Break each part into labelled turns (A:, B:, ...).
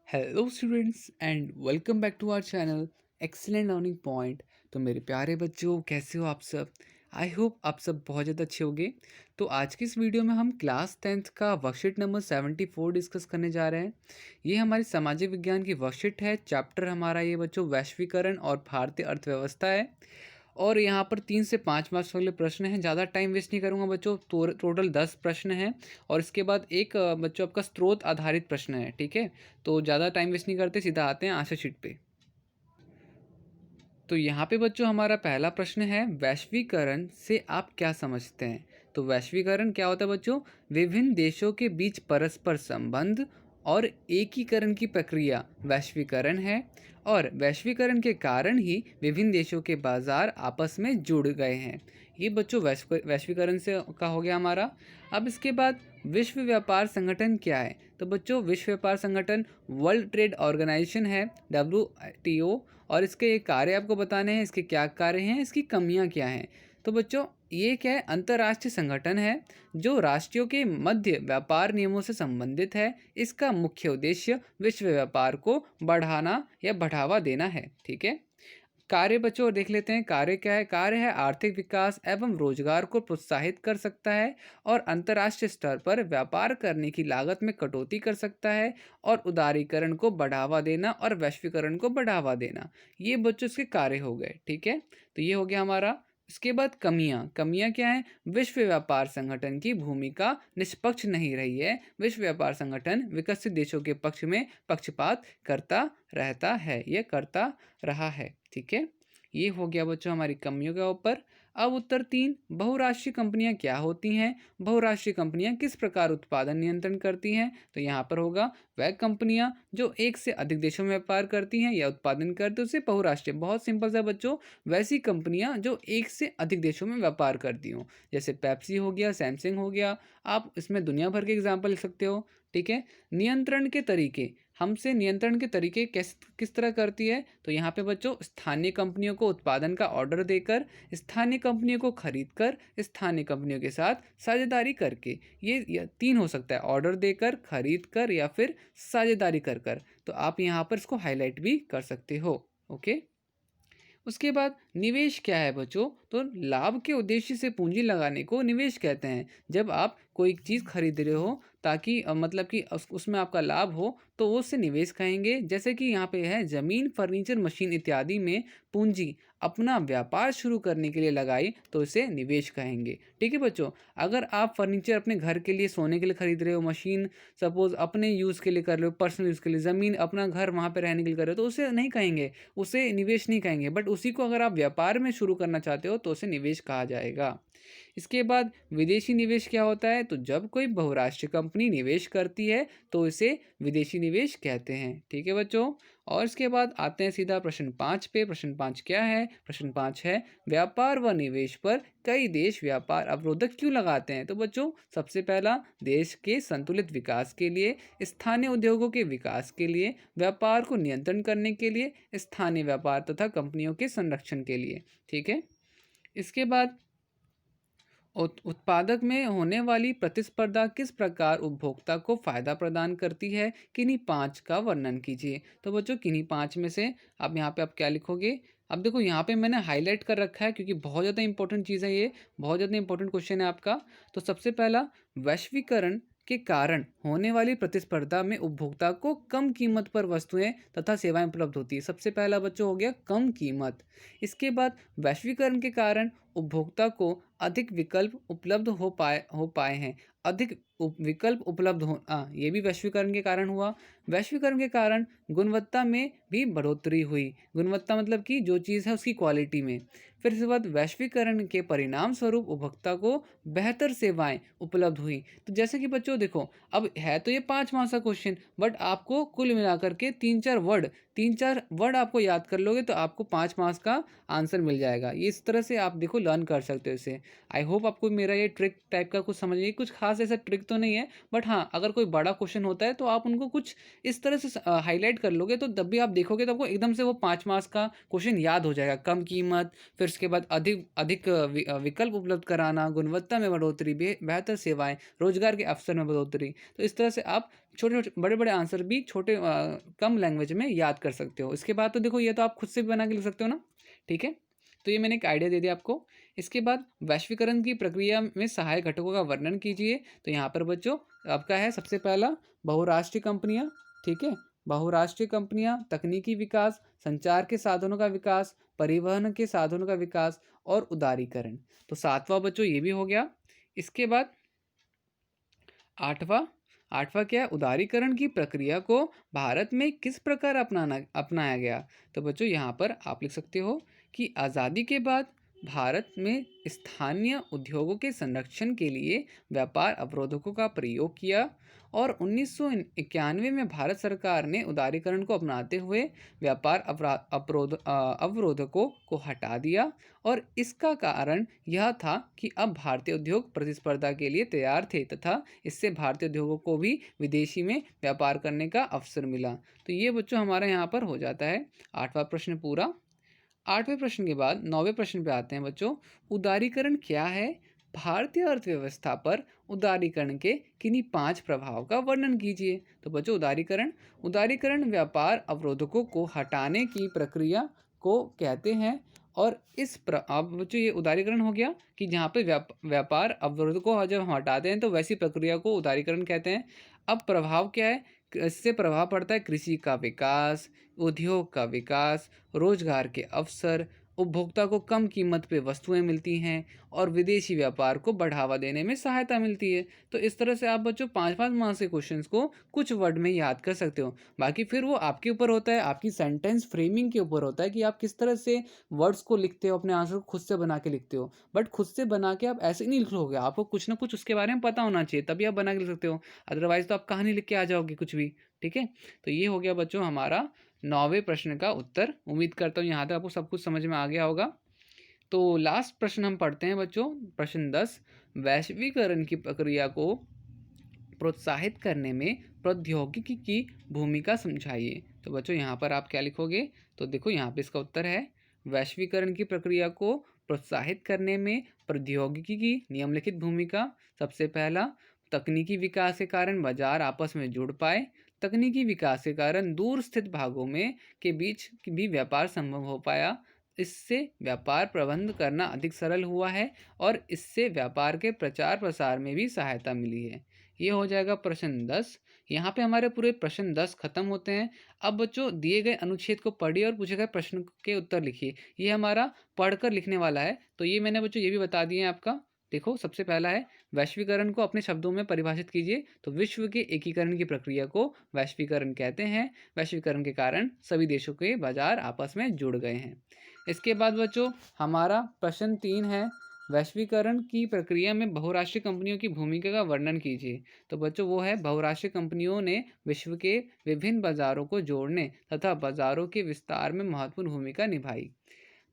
A: Hello students and welcome back to our channel excellent learning point. तो मेरे प्यारे बच्चों, कैसे हो आप सब? आई होप आप सब बहुत ज़्यादा अच्छे होंगे। तो आज की इस वीडियो में हम क्लास 10th का वर्कशीट नंबर 74 डिस्कस करने जा रहे हैं। ये हमारी सामाजिक विज्ञान की वर्कशीट है। चैप्टर हमारा ये बच्चों वैश्वीकरण और भारतीय अर्थव्यवस्था है। और यहाँ पर 3 से 5 मार्क्स वाले प्रश्न हैं। ज़्यादा टाइम वेस्ट नहीं करूँगा बच्चों। तो टोटल 10 प्रश्न हैं और इसके बाद एक बच्चों आपका स्रोत आधारित प्रश्न है। ठीक है, तो ज़्यादा टाइम वेस्ट नहीं करते, सीधा आते हैं आंसर शीट पे। तो यहाँ पे बच्चों हमारा पहला प्रश्न है, वैश्वीकरण से आप क्या समझते हैं? तो वैश्वीकरण क्या होता है बच्चों? विभिन्न देशों के बीच परस्पर संबंध और एकीकरण की प्रक्रिया वैश्वीकरण है। और वैश्वीकरण के कारण ही विभिन्न देशों के बाजार आपस में जुड़ गए हैं। ये बच्चों वैश्वीकरण से का हो गया हमारा। अब इसके बाद विश्व व्यापार संगठन क्या है? तो बच्चों विश्व व्यापार संगठन वर्ल्ड ट्रेड ऑर्गेनाइजेशन है, WTO। और इसके कार्य आपको बताने हैं, इसके क्या कार्य हैं, इसकी कमियां क्या हैं। तो बच्चों ये क्या है? अंतर्राष्ट्रीय संगठन है जो राष्ट्रों के मध्य व्यापार नियमों से संबंधित है। इसका मुख्य उद्देश्य विश्व व्यापार को बढ़ाना या बढ़ावा देना है। ठीक है, कार्य बच्चों और देख लेते हैं। कार्य क्या है? कार्य है आर्थिक विकास एवं रोजगार को प्रोत्साहित कर सकता है और अंतर्राष्ट्रीय स्तर पर व्यापार करने की लागत में कटौती कर सकता है और उदारीकरण को बढ़ावा देना और वैश्वीकरण को बढ़ावा देना। ये बच्चों इसके कार्य हो गए। ठीक है, तो ये हो गया हमारा। इसके बाद कमियां। कमियां क्या है? विश्व व्यापार संगठन की भूमिका निष्पक्ष नहीं रही है। विश्व व्यापार संगठन विकसित देशों के पक्ष में पक्षपात करता रहता है, ये करता रहा है। ठीक है, ये हो गया बच्चों हमारी कमियों के ऊपर। अब उत्तर 3, बहुराष्ट्रीय कंपनियां क्या होती हैं? बहुराष्ट्रीय कंपनियां किस प्रकार उत्पादन नियंत्रण करती हैं? तो यहाँ पर होगा वह कंपनियां जो एक से अधिक देशों में व्यापार करती हैं या उत्पादन करती हैं उसे बहुराष्ट्रीय। बहुत सिंपल सा बच्चों, वैसी कंपनियां जो एक से अधिक देशों में व्यापार करती हों, जैसे पेप्सी हो गया, सैमसंग हो गया। आप इसमें दुनिया भर के एग्जाम्पल लिख सकते हो। ठीक है, नियंत्रण के तरीके। हमसे नियंत्रण के तरीके किस तरह करती है? तो यहाँ पे बच्चों स्थानीय कंपनियों को उत्पादन का ऑर्डर देकर, स्थानीय कंपनियों को खरीदकर, स्थानीय कंपनियों के साथ साझेदारी करके। ये 3 हो सकता है, ऑर्डर देकर, खरीद कर या फिर साझेदारी कर कर। तो आप यहाँ पर इसको हाईलाइट भी कर सकते हो। ओके, उसके बाद निवेश क्या है बच्चों? तो लाभ के उद्देश्य से पूंजी लगाने को निवेश कहते हैं। जब आप कोई चीज़ खरीद रहे हो ताकि मतलब कि उसमें आपका लाभ हो तो वो उससे निवेश कहेंगे। जैसे कि यहाँ पे है, जमीन, फर्नीचर, मशीन इत्यादि में पूंजी अपना व्यापार शुरू करने के लिए लगाई तो इसे निवेश कहेंगे। ठीक है बच्चों, अगर आप फर्नीचर अपने घर के लिए, सोने के लिए खरीद रहे हो, मशीन सपोज अपने यूज़ के लिए कर रहे हो, पर्सनल यूज़ के लिए, ज़मीन अपना घर वहाँ पे रहने के लिए कर रहे हो, तो उसे नहीं कहेंगे, उसे निवेश नहीं कहेंगे। बट उसी को अगर आप व्यापार में शुरू करना चाहते हो तो उसे निवेश कहा जाएगा। इसके बाद विदेशी निवेश क्या होता है? तो जब कोई बहुराष्ट्रीय कंपनी निवेश करती है तो इसे विदेशी निवेश कहते हैं। ठीक है बच्चों, और इसके बाद आते हैं सीधा प्रश्न 5 पे। प्रश्न 5 क्या है? प्रश्न 5 है, व्यापार व निवेश पर कई देश व्यापार अवरोधक क्यों लगाते हैं? तो बच्चों सबसे पहला, देश के संतुलित विकास के लिए, स्थानीय उद्योगों के विकास के लिए, व्यापार को नियंत्रण करने के लिए, स्थानीय व्यापार तथा कंपनियों के संरक्षण के लिए। ठीक है, इसके बाद उत्पादक में होने वाली प्रतिस्पर्धा किस प्रकार उपभोक्ता को फायदा प्रदान करती है? किन्हीं 5 का वर्णन कीजिए। तो बच्चों किन्हीं 5 में से अब यहाँ पे आप क्या लिखोगे? अब देखो यहाँ पे मैंने हाईलाइट कर रखा है क्योंकि बहुत ज़्यादा इंपॉर्टेंट चीज़ है ये, बहुत ज़्यादा इंपॉर्टेंट क्वेश्चन है आपका। तो सबसे पहला, वैश्वीकरण के कारण होने वाली प्रतिस्पर्धा में उपभोक्ता को कम कीमत पर वस्तुएं तथा सेवाएं उपलब्ध होती है। सबसे पहला बच्चों हो गया कम कीमत। इसके बाद वैश्वीकरण के कारण उपभोक्ता को अधिक विकल्प उपलब्ध हो पाए हैं। अधिक विकल्प उपलब्ध हो, ये भी वैश्वीकरण के कारण हुआ। वैश्वीकरण के कारण गुणवत्ता में भी बढ़ोतरी हुई। गुणवत्ता मतलब कि जो चीज़ है उसकी क्वालिटी में। फिर इसके बाद वैश्वीकरण के परिणाम स्वरूप उपभोक्ता को बेहतर सेवाएं उपलब्ध हुई। तो जैसे कि बच्चों देखो, अब है तो ये 5 मार्क्स का क्वेश्चन, बट आपको कुल मिलाकर के 3-4 वर्ड आपको याद कर लोगे तो आपको 5 मार्क्स का आंसर मिल जाएगा। ये इस तरह से आप देखो लर्न कर सकते हो इसे। आई होप आपको मेरा ये ट्रिक टाइप का कुछ समझ में, कुछ खास ऐसा ट्रिक तो नहीं है, बट हाँ, अगर कोई बड़ा क्वेश्चन होता है तो आप उनको कुछ इस तरह से हाईलाइट कर लोगे, तो जब भी आप देखोगे तो आपको एकदम से वो 5 मार्क्स का क्वेश्चन याद हो जाएगा। कम कीमत, फिर उसके बाद अधिक अधिक विकल्प उपलब्ध कराना, गुणवत्ता में बढ़ोतरी, बेहतर सेवाएँ, रोजगार के अवसर में बढ़ोतरी। तो इस तरह से आप छोटे-छोटे बड़े-बड़े आंसर भी छोटे कम लैंग्वेज में याद कर सकते हो। इसके बाद तो देखो, ये तो आप खुद से भी बना के लिख सकते हो ना, ठीक है? तो ये मैंने एक आइडिया दे दिया आपको। इसके बाद वैश्वीकरण की प्रक्रिया में सहायक घटकों का वर्णन कीजिए। तो यहाँ पर बच्चों आपका है सबसे पहला बहुराष्ट्रीय कंपनियाँ, ठीक है? बहुराष्ट्रीय कंपनियाँ, तकनीकी विकास, संचार के साधनों का विकास, परिवहन के साधनों का विकास और उदारीकरण। तो 7वां बच्चों ये भी हो गया। इसके बाद 8वां 8वां क्या है? उदारीकरण की प्रक्रिया को भारत में किस प्रकार अपनाया गया? तो बच्चों यहाँ पर आप लिख सकते हो कि आज़ादी के बाद भारत में स्थानीय उद्योगों के संरक्षण के लिए व्यापार अवरोधकों का प्रयोग किया, और 1991 में भारत सरकार ने उदारीकरण को अपनाते हुए व्यापार अवरोधकों को हटा दिया, और इसका कारण यह था कि अब भारतीय उद्योग प्रतिस्पर्धा के लिए तैयार थे तथा इससे भारतीय उद्योगों को भी विदेशी में व्यापार करने का अवसर मिला। तो ये बच्चों हमारा यहाँ पर हो जाता है 8वां प्रश्न पूरा। 8वें प्रश्न के बाद 9वें प्रश्न पे आते हैं बच्चों। उदारीकरण क्या है? भारतीय अर्थव्यवस्था पर उदारीकरण के किन्हीं 5 प्रभाव का वर्णन कीजिए। तो बच्चों उदारीकरण उदारीकरण व्यापार अवरोधकों को हटाने की प्रक्रिया को कहते हैं, और अब बच्चों ये उदारीकरण हो गया कि जहाँ पे व्यापार अवरोधकों को जब हम हटाते हैं तो वैसी प्रक्रिया को उदारीकरण कहते हैं। अब प्रभाव क्या है? इससे प्रभाव पड़ता है कृषि का विकास, उद्योग का विकास, रोजगार के अवसर, उपभोक्ता को कम कीमत पे वस्तुएं मिलती हैं, और विदेशी व्यापार को बढ़ावा देने में सहायता मिलती है। तो इस तरह से आप बच्चों 5-5 मार्क्स के क्वेश्चंस को कुछ वर्ड में याद कर सकते हो। बाकी फिर वो आपके ऊपर होता है, आपकी सेंटेंस फ्रेमिंग के ऊपर होता है कि आप किस तरह से वर्ड्स को लिखते हो, अपने आंसर को खुद से बना के लिखते हो। बट खुद से बना के आप ऐसे नहीं लिखोगे, आपको कुछ ना कुछ उसके बारे में पता होना चाहिए, तभी आप बना के लिख सकते हो। अदरवाइज तो आप कहानी लिख के आ जाओगे कुछ भी, ठीक है? तो ये हो गया बच्चों हमारा 9वें प्रश्न का उत्तर। उम्मीद करता हूँ यहाँ तक आपको सब कुछ समझ में आ गया होगा। तो लास्ट प्रश्न हम पढ़ते हैं बच्चों, प्रश्न 10। वैश्वीकरण की प्रक्रिया को प्रोत्साहित करने में प्रौद्योगिकी की भूमिका समझाइए। तो बच्चों यहाँ पर आप क्या लिखोगे? तो देखो यहाँ पे इसका उत्तर है, वैश्वीकरण की प्रक्रिया को प्रोत्साहित करने में प्रौद्योगिकी की निम्नलिखित भूमिका। सबसे पहला, तकनीकी विकास के कारण बाजार आपस में जुड़ पाए। तकनीकी विकास के कारण दूर स्थित भागों में के बीच भी व्यापार संभव हो पाया। इससे व्यापार प्रबंध करना अधिक सरल हुआ है, और इससे व्यापार के प्रचार प्रसार में भी सहायता मिली है। ये हो जाएगा प्रश्न 10। यहाँ पे हमारे पूरे प्रश्न 10 खत्म होते हैं। अब बच्चों दिए गए अनुच्छेद को पढ़िए और पूछे गए प्रश्न के उत्तर लिखिए। ये हमारा पढ़कर लिखने वाला है। तो ये मैंने बच्चों ये भी बता दिए हैं आपका। देखो सबसे पहला है, वैश्वीकरण को अपने शब्दों में परिभाषित कीजिए। तो विश्व के एकीकरण की प्रक्रिया को वैश्वीकरण कहते हैं। वैश्वीकरण के कारण सभी देशों के बाजार आपस में जुड़ गए हैं। इसके बाद बच्चों हमारा प्रश्न 3 है, वैश्वीकरण की प्रक्रिया में बहुराष्ट्रीय कंपनियों की भूमिका का वर्णन कीजिए। तो बच्चों वो है, बहुराष्ट्रीय कंपनियों ने विश्व के विभिन्न बाजारों को जोड़ने तथा बाजारों के विस्तार में महत्वपूर्ण भूमिका निभाई।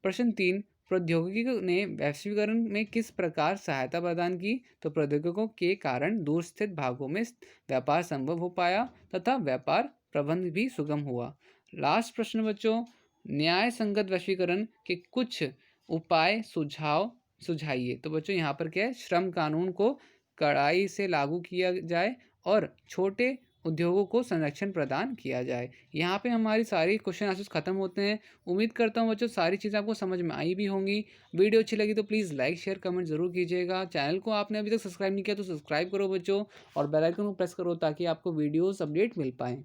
A: प्रश्न 3, प्रौद्योगिकी ने वैश्वीकरण में किस प्रकार सहायता प्रदान की? तो प्रौद्योगिकों के कारण दूर स्थित भागों में व्यापार संभव हो पाया तथा व्यापार प्रबंध भी सुगम हुआ। लास्ट प्रश्न बच्चों, न्याय संगत वैश्वीकरण के कुछ उपाय सुझाइए। तो बच्चों यहाँ पर क्या है, श्रम कानून को कड़ाई से लागू किया जाए और छोटे उद्योगों को संरक्षण प्रदान किया जाए। यहाँ पे हमारी सारी क्वेश्चन आंसर्स खत्म होते हैं। उम्मीद करता हूँ बच्चों सारी चीज़ें आपको समझ में आई भी होंगी। वीडियो अच्छी लगी तो प्लीज़ लाइक शेयर कमेंट जरूर कीजिएगा। चैनल को आपने अभी तक सब्सक्राइब नहीं किया तो सब्सक्राइब करो बच्चों, और बेल आइकन को प्रेस करो ताकि आपको वीडियोस अपडेट मिल पाएँ।